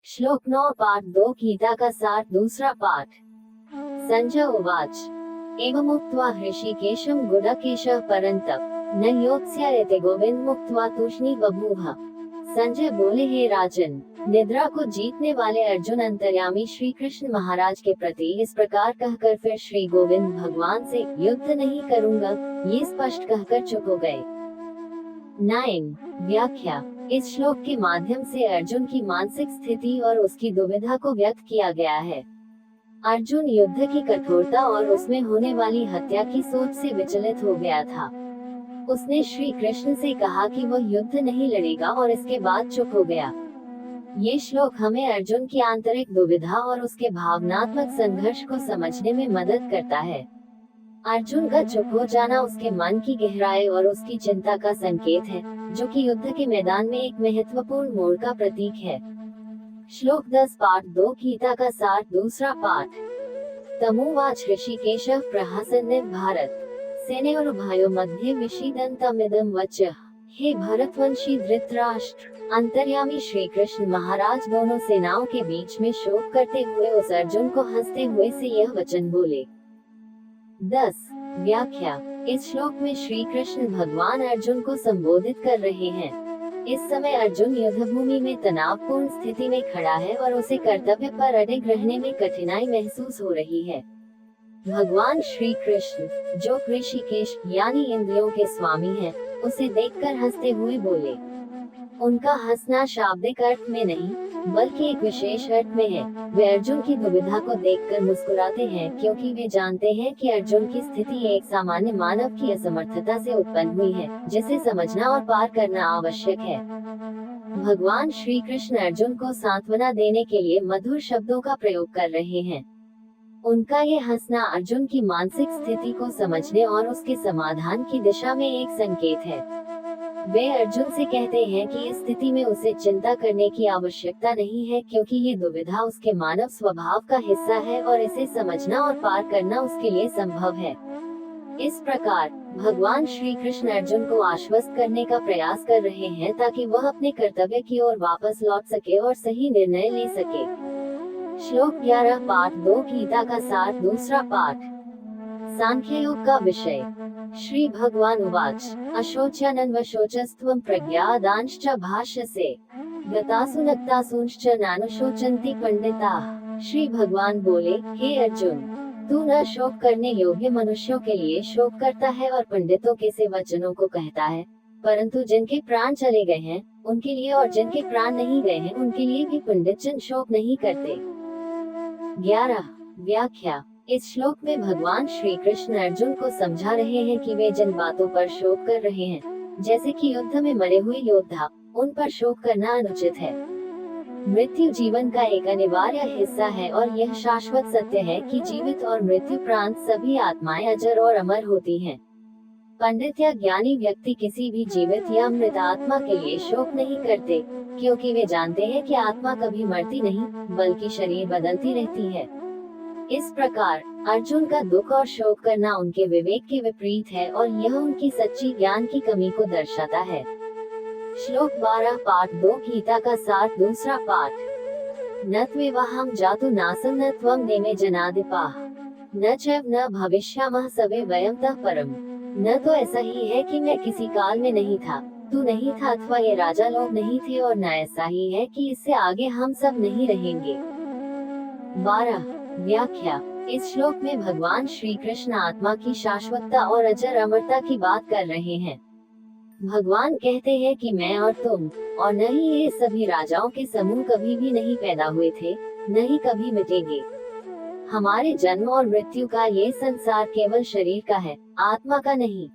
श्लोक 9 पाठ 2 गीता का सार दूसरा पाठ। संजय उवाच एवमुक्त्वा हृषीकेशं गुडकेशः परन्तप न योत्स्यते गोविंद मुक्त्वा तूष्णी बभूव। संजय बोले, हे राजन, निद्रा को जीतने वाले अर्जुन अंतर्यामी श्री कृष्ण महाराज के प्रति इस प्रकार कहकर फिर श्री गोविंद भगवान से युद्ध नहीं करूंगा ये स्पष्ट कहकर चुप हो गए। 9 व्याख्या। इस श्लोक के माध्यम से अर्जुन की मानसिक स्थिति और उसकी दुविधा को व्यक्त किया गया है। अर्जुन युद्ध की कठोरता और उसमें होने वाली हत्या की सोच से विचलित हो गया था। उसने श्री कृष्ण से कहा कि वह युद्ध नहीं लड़ेगा और इसके बाद चुप हो गया। ये श्लोक हमें अर्जुन की आंतरिक दुविधा और उसके भावनात्मक संघर्ष को समझने में मदद करता है। अर्जुन का चुप हो जाना उसके मन की गहराई और उसकी चिंता का संकेत है, जो कि युद्ध के मैदान में एक महत्वपूर्ण मोड़ का प्रतीक है। श्लोक 10 पाठ 2 गीता का सार दूसरा पाठ। तमुवाच ऋषिकेशः प्रहसन्ने भारत सेनयोरुभयो मध्ये विषीदन्तमिदं वचः। हे भरतवंशी धृतराष्ट्र, अंतर्यामी श्री कृष्ण महाराज दोनों सेनाओं के बीच में शोक करते हुए उस अर्जुन को हंसते हुए से यह वचन बोले। 10 व्याख्या। इस श्लोक में श्री कृष्ण भगवान अर्जुन को संबोधित कर रहे हैं। इस समय अर्जुन युद्धभूमि में तनावपूर्ण स्थिति में खड़ा है और उसे कर्तव्य पर अडिग रहने में कठिनाई महसूस हो रही है। भगवान श्री कृष्ण, जो ऋषिकेश यानी इंद्रियों के स्वामी हैं, उसे देखकर हंसते हुए बोले। उनका हंसना शाब्दिक अर्थ में नहीं, बल्कि एक विशेष अर्थ में है। वे अर्जुन की दुविधा को देखकर मुस्कुराते हैं, क्योंकि वे जानते हैं कि अर्जुन की स्थिति एक सामान्य मानव की असमर्थता से उत्पन्न हुई है, जिसे समझना और पार करना आवश्यक है। भगवान श्री कृष्ण अर्जुन को सांत्वना देने के लिए मधुर शब्दों का प्रयोग कर रहे हैं। उनका ये हंसना अर्जुन की मानसिक स्थिति को समझने और उसके समाधान की दिशा में एक संकेत है। वे अर्जुन से कहते हैं कि इस स्थिति में उसे चिंता करने की आवश्यकता नहीं है, क्योंकि ये दुविधा उसके मानव स्वभाव का हिस्सा है और इसे समझना और पार करना उसके लिए संभव है। इस प्रकार भगवान श्री कृष्ण अर्जुन को आश्वस्त करने का प्रयास कर रहे हैं, ताकि वह अपने कर्तव्य की ओर वापस लौट सके और सही निर्णय ले सके। श्लोक 11 पाठ 2 गीता का सार दूसरा पाठ। सांख्य योग का विषय। श्री भगवान उवाच अशोच्यानन्वशोचस्त्वं प्रज्ञादांश्च भाष्यसे गतासु नानुशोचन्ति पंडिताः। श्री भगवान बोले, हे अर्जुन, तू न शोक करने योग्य मनुष्यों के लिए शोक करता है और पंडितों के से वचनों को कहता है, परंतु जिनके प्राण चले गए हैं उनके लिए और जिनके प्राण नहीं गए हैं उनके लिए भी पंडित जन शोक नहीं करते। 11 व्याख्या। इस श्लोक में भगवान श्री कृष्ण अर्जुन को समझा रहे हैं कि वे जिन बातों पर शोक कर रहे हैं, जैसे कि युद्ध में मरे हुए योद्धा, उन पर शोक करना अनुचित है। मृत्यु जीवन का एक अनिवार्य हिस्सा है और यह शाश्वत सत्य है कि जीवित और मृत्यु प्रांत सभी आत्माएं अजर और अमर होती हैं। पंडित या ज्ञानी व्यक्ति किसी भी जीवित या मृत आत्मा के लिए शोक नहीं करते, क्योंकि वे जानते हैं कि आत्मा कभी मरती नहीं, बल्कि शरीर बदलती रहती है। इस प्रकार अर्जुन का दुख और शोक करना उनके विवेक के विपरीत है और यह उनकी सच्ची ज्ञान की कमी को दर्शाता है। श्लोक 12 पाठ 2 गीता का सार दूसरा पाठ। न त्वेवाहं जातु नासं न त्वं नेमे जनाधिपाः न चैव न भविष्यामः सवे वयं तः परम्। न तो ऐसा ही है कि मैं किसी काल में नहीं था, तू नहीं था, अथवा ये राजा लोग नहीं थे, और न ऐसा ही है कि इससे आगे हम सब नहीं रहेंगे। 12 व्याख्या। इस श्लोक में भगवान श्री कृष्ण आत्मा की शाश्वतता और अजर अमरता की बात कर रहे हैं। भगवान कहते हैं कि मैं और तुम और न ही ये सभी राजाओं के समूह कभी भी नहीं पैदा हुए थे, न ही कभी मिटेंगे। हमारे जन्म और मृत्यु का ये संसार केवल शरीर का है, आत्मा का नहीं।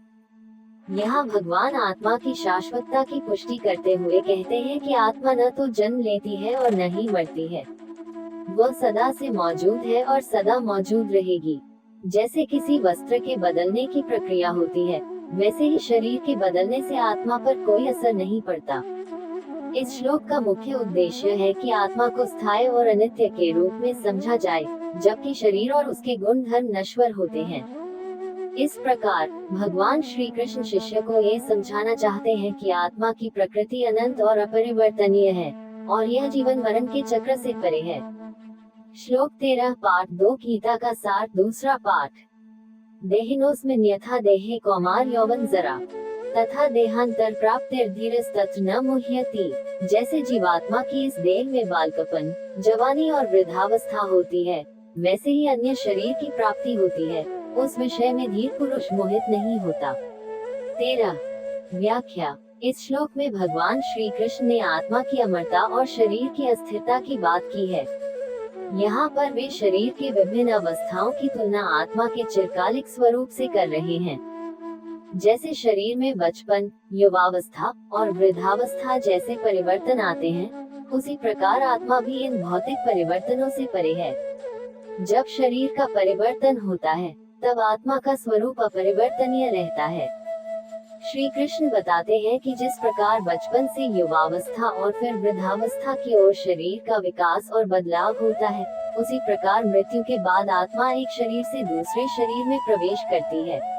यहाँ भगवान आत्मा की शाश्वतता की पुष्टि करते हुए कहते हैं कि आत्मा न तो जन्म लेती है और न ही मरती है, वह सदा से मौजूद है और सदा मौजूद रहेगी। जैसे किसी वस्त्र के बदलने की प्रक्रिया होती है, वैसे ही शरीर के बदलने से आत्मा पर कोई असर नहीं पड़ता। इस श्लोक का मुख्य उद्देश्य है कि आत्मा को स्थायी और अनित्य के रूप में समझा जाए, जबकि शरीर और उसके गुण धर्म नश्वर होते हैं। इस प्रकार भगवान श्री कृष्ण शिष्य को ये समझाना चाहते हैं कि आत्मा की प्रकृति अनंत और अपरिवर्तनीय है। और यह जीवन मरण के चक्र से परे है। श्लोक 13 पाठ 2 गीता का सार दूसरा पाठ। देहिनोस्मिन् यथा देहे कौमार यौवन जरा तथा देहांतर प्राप्तिर्धीरस् तत्र न मुह्यति। जैसे जीवात्मा की इस देह में बालकपन, जवानी और वृद्धावस्था होती है, वैसे ही अन्य शरीर की प्राप्ति होती है, उस विषय में धीर पुरुष मोहित नहीं होता। 13 व्याख्या। इस श्लोक में भगवान श्री कृष्ण ने आत्मा की अमरता और शरीर की अस्थिरता की बात की है। यहाँ पर वे शरीर के विभिन्न अवस्थाओं की तुलना आत्मा के चिरकालिक स्वरूप से कर रहे हैं। जैसे शरीर में बचपन, युवावस्था और वृद्धावस्था जैसे परिवर्तन आते हैं, उसी प्रकार आत्मा भी इन भौतिक परिवर्तनों से परे है। जब शरीर का परिवर्तन होता है, तब आत्मा का स्वरूप अपरिवर्तनीय रहता है। श्री कृष्ण बताते हैं कि जिस प्रकार बचपन से युवावस्था और फिर वृद्धावस्था की ओर शरीर का विकास और बदलाव होता है, उसी प्रकार मृत्यु के बाद आत्मा एक शरीर से दूसरे शरीर में प्रवेश करती है।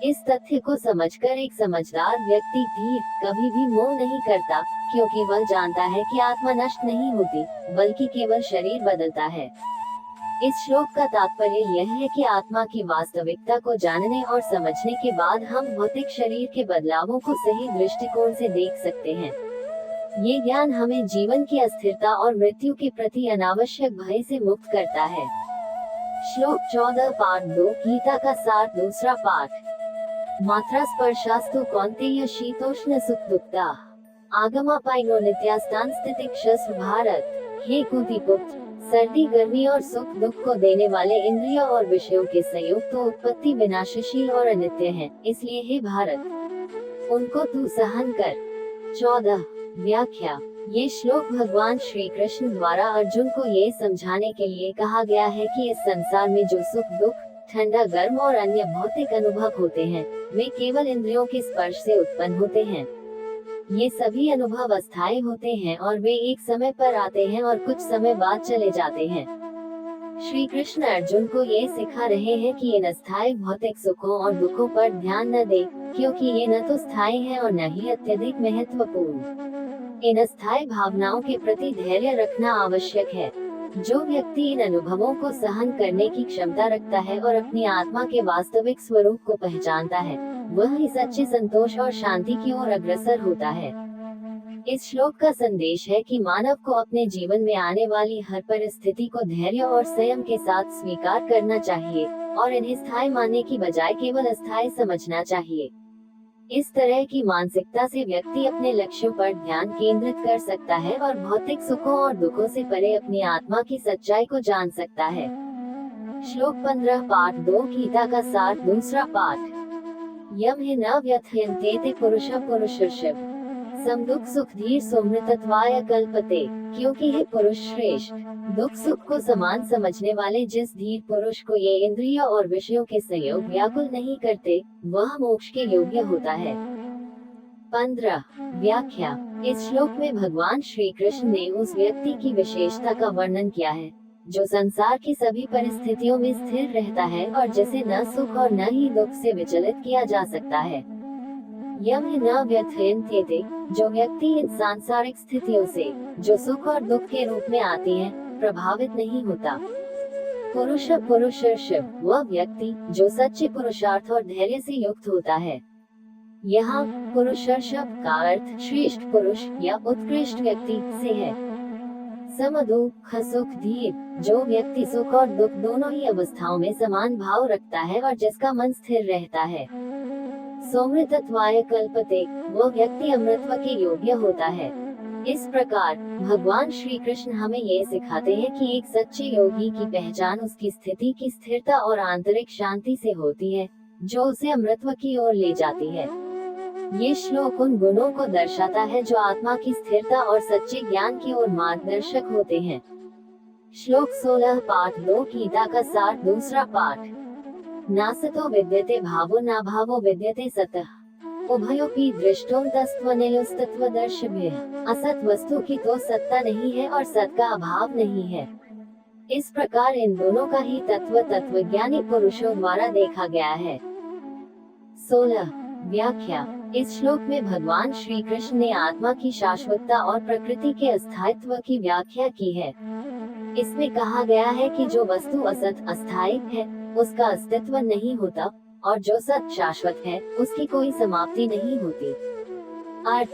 इस तथ्य को समझकर एक समझदार व्यक्ति धीर कभी भी मोह नहीं करता, क्योंकि वह जानता है कि आत्मा नष्ट नहीं होती, बल्कि केवल शरीर बदलता है। इस श्लोक का तात्पर्य यह है कि आत्मा की वास्तविकता को जानने और समझने के बाद हम भौतिक शरीर के बदलावों को सही दृष्टिकोण से देख सकते हैं। ये ज्ञान हमें जीवन की अस्थिरता और मृत्यु के प्रति अनावश्यक भय से मुक्त करता है। श्लोक 14 पाठ 2 गीता का सार दूसरा पाठ। मात्रा स्पर्शास्तु कौन्तेय शीतोष्ण सुख दुखता आगमापाइनो नित्यास्तान स्थितिक्षस भारत। हे कुंती पुत्र, सर्दी गर्मी और सुख दुख को देने वाले इंद्रियों और विषयों के संयोग तो उत्पत्ति विनाशशील और अनित्य हैं, इसलिए हे भारत, उनको तू सहन कर। 14 व्याख्या। ये श्लोक भगवान श्री कृष्ण द्वारा अर्जुन को ये समझाने के लिए कहा गया है कि इस संसार में जो सुख दुख, ठंडा गर्म और अन्य भौतिक अनुभव होते हैं, वे केवल इंद्रियों के स्पर्श से उत्पन्न होते हैं। ये सभी अनुभव अस्थायी होते हैं और वे एक समय पर आते हैं और कुछ समय बाद चले जाते हैं। श्री कृष्ण अर्जुन को ये सिखा रहे हैं कि इन अस्थायी भौतिक सुखों और दुखों पर ध्यान न दे, क्योंकि ये न तो स्थायी हैं और न ही अत्यधिक महत्वपूर्ण। इन अस्थायी भावनाओं के प्रति धैर्य रखना आवश्यक है। जो व्यक्ति इन अनुभवों को सहन करने की क्षमता रखता है और अपनी आत्मा के वास्तविक स्वरूप को पहचानता है, वह ही सच्चे संतोष और शांति की ओर अग्रसर होता है। इस श्लोक का संदेश है कि मानव को अपने जीवन में आने वाली हर परिस्थिति को धैर्य और संयम के साथ स्वीकार करना चाहिए और इन्हें स्थायी मानने की बजाय केवल अस्थायी समझना चाहिए। इस तरह की मानसिकता से व्यक्ति अपने लक्ष्यों पर ध्यान केंद्रित कर सकता है और भौतिक सुखों और दुखों से परे अपनी आत्मा की सच्चाई को जान सकता है। श्लोक 15 पाठ 2 गीता का सार दूसरा पाठ। यम हि न व्यथयन्ते ते पुरुषः पुरुषर्षभ सम दुख सुख धीर सोमृतत्वाय कल्पते। क्योंकि हे पुरुष श्रेष्ठ, दुख सुख को समान समझने वाले जिस धीर पुरुष को ये इंद्रियों और विषयों के संयोग व्याकुल नहीं करते, वह मोक्ष के योग्य होता है। 15 व्याख्या। इस श्लोक में भगवान श्री कृष्ण ने उस व्यक्ति की विशेषता का वर्णन किया है, जो संसार की सभी परिस्थितियों में स्थिर रहता है और जिसे न सुख और न ही दुख से विचलित किया जा सकता है। यम हि न व्यथयन्ते, जो व्यक्ति इन सांसारिक स्थितियों से, जो सुख और दुख के रूप में आती हैं, प्रभावित नहीं होता। पुरुष पुरुषर्षभ, वह व्यक्ति जो सच्चे पुरुषार्थ और धैर्य से युक्त होता है। यहाँ पुरुषर्षभ का अर्थ श्रेष्ठ पुरुष या उत्कृष्ट व्यक्ति से है। सम दुख सुख धीर, जो व्यक्ति सुख और दुख दोनों ही अवस्थाओं में समान भाव रखता है और जिसका मन स्थिर रहता है। सोमृतत्वाय कल्पते, वो व्यक्ति अमृतत्व के योग्य होता है। इस प्रकार भगवान श्री कृष्ण हमें ये सिखाते हैं कि एक सच्चे योगी की पहचान उसकी स्थिति की स्थिरता और आंतरिक शांति से होती है, जो उसे अमृतत्व की ओर ले जाती है। ये श्लोक उन गुणों को दर्शाता है जो आत्मा की स्थिरता और सच्चे ज्ञान की ओर मार्गदर्शक होते हैं। श्लोक 16 पाठ 2 गीता का सार दूसरा पाठ। नासतो विद्यते भावो न भावो विद्यते सतः उभयोपि दृष्टोऽन्तस्त्वनेयोस्तत्त्वदर्शिभिः। असत वस्तु की तो सत्ता नहीं है और सत का अभाव नहीं है। इस प्रकार इन दोनों का ही तत्वज्ञानी पुरुषों द्वारा देखा गया है। 16 व्याख्या। इस श्लोक में भगवान श्री कृष्ण ने आत्मा की शाश्वतता और प्रकृति के अस्थायित्व की व्याख्या की है। इसमें कहा गया है कि जो वस्तु असत अस्थायी है, उसका अस्तित्व नहीं होता, और जो सत शाश्वत है, उसकी कोई समाप्ति नहीं होती। अर्थ,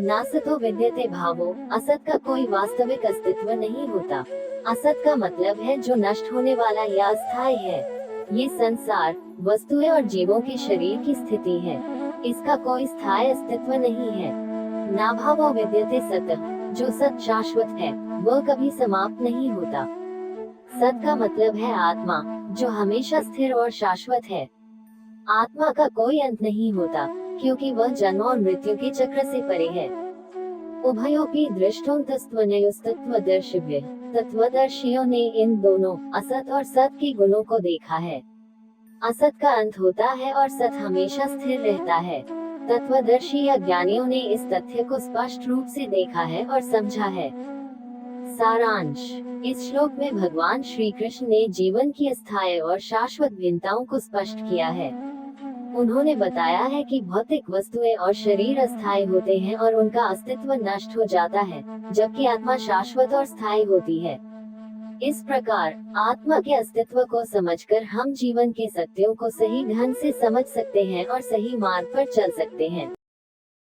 नासतो विद्यते भावो, असत का कोई वास्तविक अस्तित्व नहीं होता। असत का मतलब है जो नष्ट होने वाला या अस्थायी है। ये संसार, वस्तुएं और जीवों के शरीर की स्थिति है। इसका कोई स्थायी अस्तित्व नहीं है। नाभावो विद्यते सत, जो सत शाश्वत है, वह कभी समाप्त नहीं होता। सत का मतलब है आत्मा, जो हमेशा स्थिर और शाश्वत है। आत्मा का कोई अंत नहीं होता, क्योंकि वह जन्म और मृत्यु के चक्र से परे है। उभयोपि दृष्टोन्तस्त्वनयोस्तत्वदर्शिभ्यः, तत्वदर्शियों ने इन दोनों असत और सत के गुणों को देखा है। असत का अंत होता है और सत हमेशा स्थिर रहता है। तत्वदर्शी या ज्ञानियों ने इस तथ्य को स्पष्ट रूप से देखा है और समझा है। सारांश, इस श्लोक में भगवान श्री कृष्ण ने जीवन की अस्थायी और शाश्वत भिन्नताओं को स्पष्ट किया है। उन्होंने बताया है कि भौतिक वस्तुएं और शरीर अस्थायी होते हैं और उनका अस्तित्व नष्ट हो जाता है, जबकि आत्मा शाश्वत और स्थायी होती है। इस प्रकार आत्मा के अस्तित्व को समझकर हम जीवन के सत्यों को सही ढंग से समझ सकते हैं और सही मार्ग पर चल सकते हैं।